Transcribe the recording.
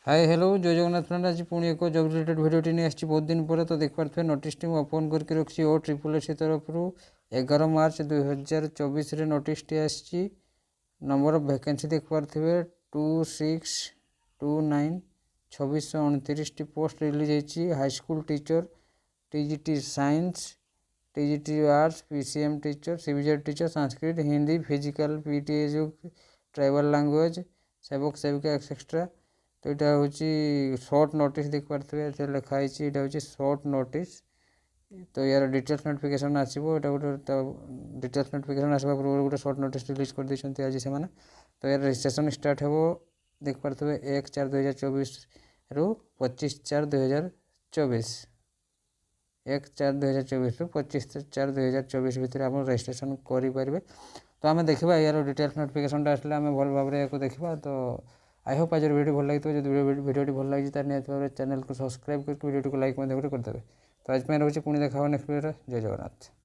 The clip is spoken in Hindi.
हाय हेलो जय जगन्नाथ फ्रेंड आज पुणी एक जब रिलेटेड भिडियोटी नहीं आसी बहुत दिन पर तो देखिपे नोटिसटी मुझे ओपन करके रखी ओ ट्रिपल एस तरफ 11 मार्च 2024 नोटिसटी आसी नंबर ऑफ वैकेंसी देखिपे 2629 2629 पोस्ट रिलीज होती high school teacher TGT science TGT arts PCM teacher CBZ teacher Sanskrit Hindi physical PTA जो ट्राइबल लैंग्वेज सेवक सेविका एक्सेट्रा तो यहाँ हूँ सर्ट नोटिस देखिपे लिखाई यहाँ हूँ सर्ट नोटिस तो यार डिटेल्स नोटिफिकेशन आसो ये गोटे डिटेल्स नोटिफिकेशन आसवा पूर्व गोटे सर्ट नोटिस रिलीज कर देते आज से तो यार रजिस्ट्रेशन स्टार्ट हो देखिपे 1/4/2024 रु 25/4/2024 1/4/2024 रु 25/4/2024 भितर आप रजिस्ट्रेशन करेंगे तो आम देखा यार डिटेल्स नोटिफिकेशन आसले आम भल भाव में देखा तो आई होप आज वीडियो भल लगी जो वीडियो भल लगी तो निहत चैनल को सब्सक्राइब करके वीडियो को लाइक करदे तो आज रोचे पुणी देखा नेक्स्ट वीडियो जय जगन्नाथ।